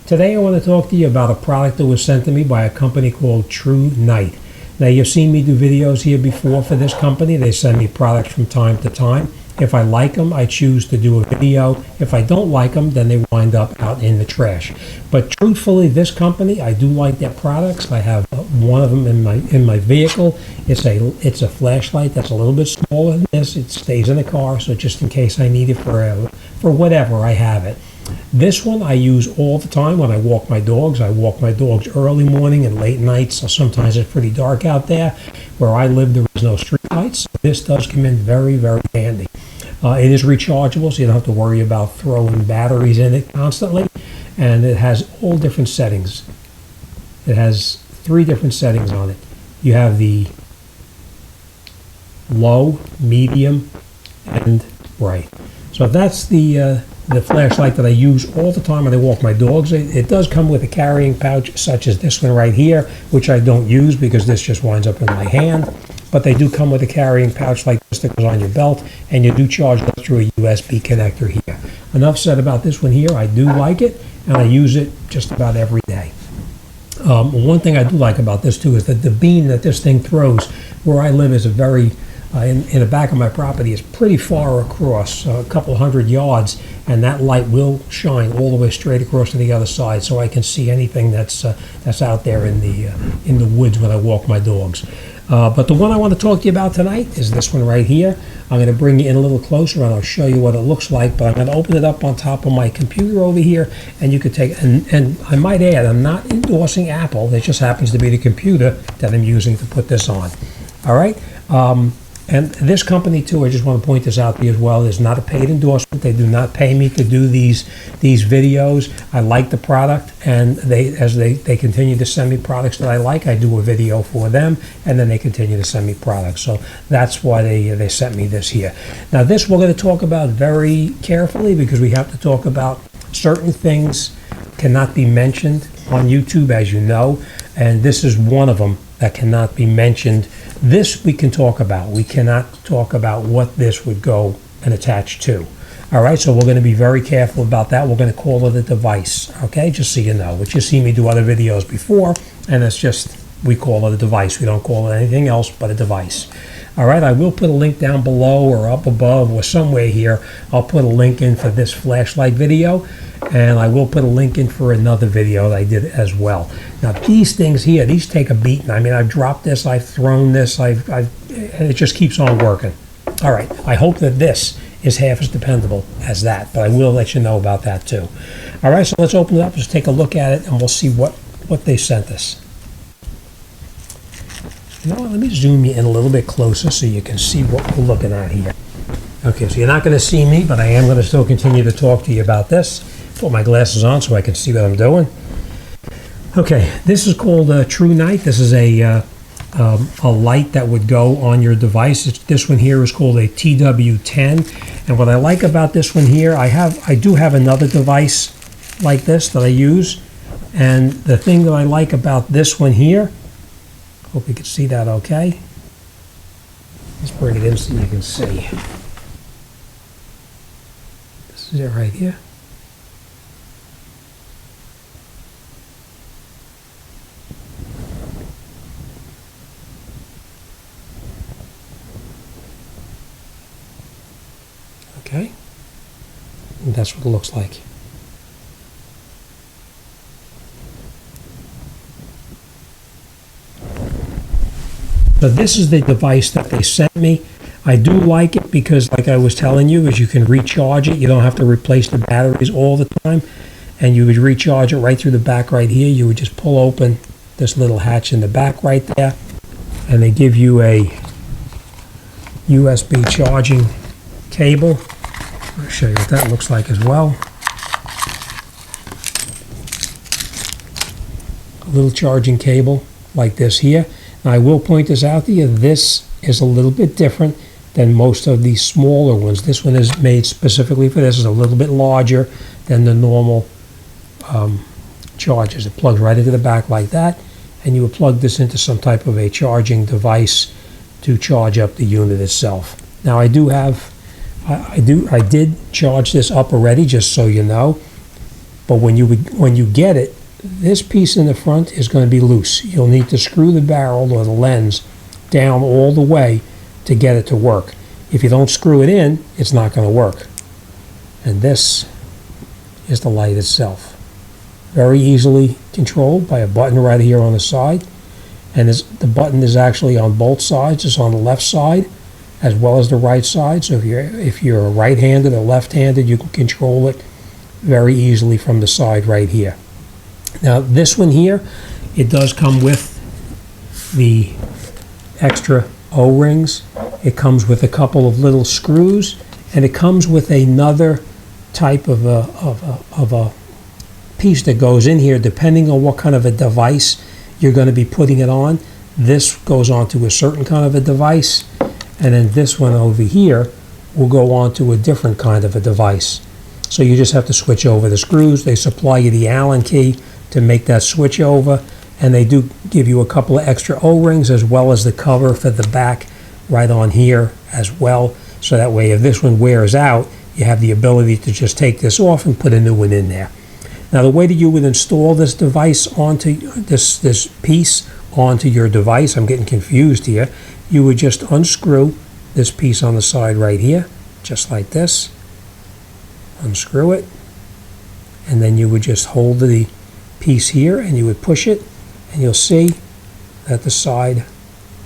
Today I want to talk to you about a product that was sent to me by a company called TRUNITE. Now, you've seen me do videos here before for this company. They send me products from time to time. If I like them, I choose to do a video. If I don't like them, then they wind up out in the trash. But truthfully, this company, I do like their products. I have one of them in my vehicle. It's a flashlight that's a little bit smaller than this. It stays in the car, so just in case I need it for whatever, I have it. This one I use all the time when I walk my dogs. I walk my dogs early morning and late nights, so sometimes it's pretty dark out there. Where I live, there is no street lights. So this does come in very, very handy. It is rechargeable, so you don't have to worry about throwing batteries in it constantly. And it has all different settings. It has 3 different settings on it. You have the low, medium, and bright. So that's the flashlight that I use all the time when I walk my dogs. It does come with a carrying pouch such as this one right here, which I don't use because this just winds up in my hand. But they do come with a carrying pouch like this that goes on your belt, and you do charge that through a USB connector here. Enough said about this one here. I do like it, and I use it just about every day. One thing I do like about this too is that the beam that this thing throws, where I live, is a very in the back of my property is pretty far across, a couple hundred yards, and that light will shine all the way straight across to the other side, so I can see anything that's out there in the woods when I walk my dogs. But the one I want to talk to you about tonight is this one right here. I'm going to bring you in a little closer and I'll show you what it looks like, but I'm going to open it up on top of my computer over here, and you could take, and I might add, I'm not endorsing Apple. It just happens to be the computer that I'm using to put this on. All right. And this company too, I just want to point this out to you as well, is not a paid endorsement. They do not pay me to do these videos. I like the product, and as they continue to send me products that I like, I do a video for them, and then they continue to send me products. So that's why they sent me this here. Now this we're going to talk about very carefully, because we have to talk about certain things cannot be mentioned on YouTube, as you know, and this is one of them that cannot be mentioned. This we can talk about. We cannot talk about what this would go and attach to. All right, so we're going to be very careful about that. We're going to call it a device, okay, just so you know. But you've seen me do other videos before, and it's just, we call it a device. We don't call it anything else but a device. All right, I will put a link down below or up above or somewhere here. I'll put a link in for this flashlight video, and I will put a link in for another video that I did as well. Now these things here, these take a beating. I mean, I've dropped this, I've thrown this, and it just keeps on working. All right, I hope that this is half as dependable as that, but I will let you know about that too. All right, so let's open it up, let's take a look at it, and we'll see what they sent us. You know what, let me zoom you in a little bit closer so you can see what we're looking at here. Okay, so you're not going to see me, but I am going to still continue to talk to you about this. Put my glasses on so I can see what I'm doing. Okay, this is called TRUNITE. This is a light that would go on your device. This one here is called a TW10. And what I like about this one here, I do have another device like this that I use. And the thing that I like about this one here, hope you can see that okay. Let's bring it in so you can see. This is it right here. Okay, and that's what it looks like. So this is the device that they sent me. I do like it because, like I was telling you, is you can recharge it. You don't have to replace the batteries all the time, and you would recharge it right through the back right here. You would just pull open this little hatch in the back right there, and they give you a USB charging cable. I'll show you what that looks like as well. A little charging cable like this here. Now I will point this out to you. This is a little bit different than most of these smaller ones. This one is made specifically for this. It's a little bit larger than the normal chargers. It plugs right into the back like that, and you would plug this into some type of a charging device to charge up the unit itself. Now I did charge this up already, just so you know. But when you get it, this piece in the front is going to be loose. You'll need to screw the barrel or the lens down all the way to get it to work. If you don't screw it in, it's not going to work. And this is the light itself. Very easily controlled by a button right here on the side. And the button is actually on both sides. It's on the left side as well as the right side. So if you're right-handed or left-handed, you can control it very easily from the side right here. Now this one here, it does come with the extra O-rings. It comes with a couple of little screws, and it comes with another type of a piece that goes in here depending on what kind of a device you're going to be putting it on. This goes onto a certain kind of a device, and then this one over here will go onto a different kind of a device. So you just have to switch over the screws. They supply you the Allen key to make that switch over, and they do give you a couple of extra O-rings as well as the cover for the back right on here as well. So that way if this one wears out, you have the ability to just take this off and put a new one in there. Now the way that you would install this device onto this piece onto your device, I'm getting confused here, you would just unscrew this piece on the side right here, just like this. Unscrew it, and then you would just hold the piece here and you would push it, and you'll see that the side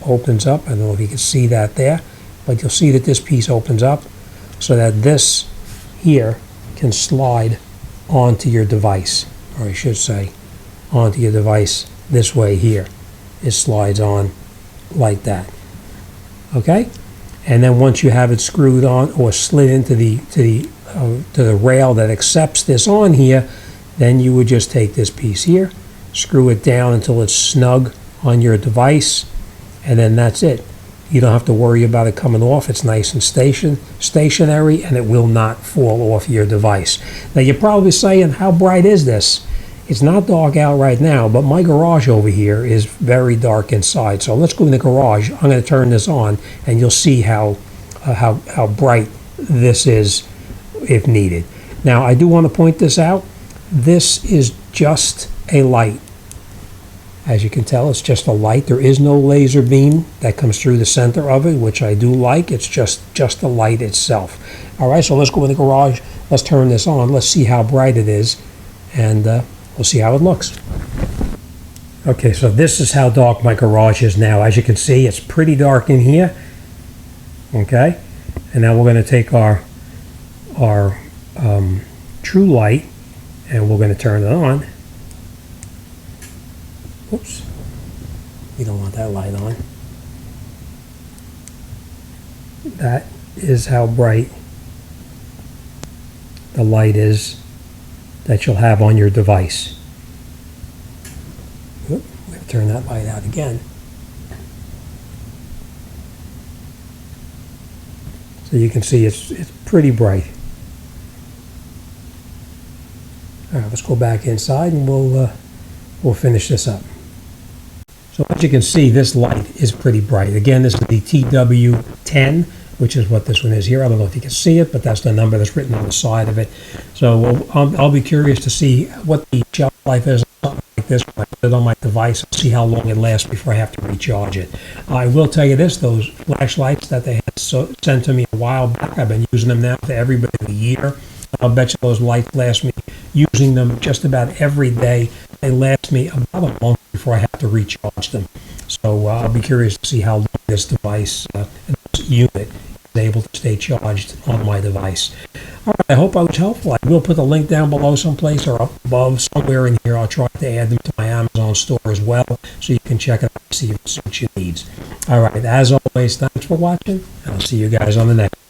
opens up. I don't know if you can see that there, but you'll see that this piece opens up so that this here can slide onto your device, or I should say onto your device this way here. It slides on like that. Okay, and then once you have it screwed on or slid into the rail that accepts this on here, then you would just take this piece here, screw it down until it's snug on your device, and then that's it. You don't have to worry about it coming off. It's nice and stationary, and it will not fall off your device. Now you're probably saying, how bright is this? It's not dark out right now, but my garage over here is very dark inside. So let's go in the garage. I'm going to turn this on, and you'll see how bright this is if needed. Now I do want to point this out. This is just a light. As you can tell, it's just a light. There is no laser beam that comes through the center of it, which I do like. It's just the light itself. All right, so let's go in the garage. Let's turn this on. Let's see how bright it is, and we'll see how it looks. Okay, so this is how dark my garage is now. As you can see, it's pretty dark in here. Okay, and now we're going to take our true light, and we're going to turn it on. Oops, we don't want that light on. That is how bright the light is that you'll have on your device. Oop, we have to turn that light out again. So you can see it's pretty bright. All right, let's go back inside and we'll finish this up. So as you can see, this light is pretty bright. Again, this is the TW10, which is what this one is here. I don't know if you can see it, but that's the number that's written on the side of it. So I'll be curious to see what the shelf life is on something like this. When I put it on my device, I'll see how long it lasts before I have to recharge it. I will tell you this, those flashlights that they had sent to me a while back, I've been using them now for every bit of the year. I'll bet you those lights last me, using them just about every day, they last me about a month before I have to recharge them. So I'll be curious to see how long this device, this unit, is able to stay charged on my device. All right, I hope I was helpful. I will put the link down below someplace or up above somewhere in here. I'll try to add them to my Amazon store as well, so you can check it out and see if it suits your needs. All right, as always, thanks for watching, and I'll see you guys on the next one.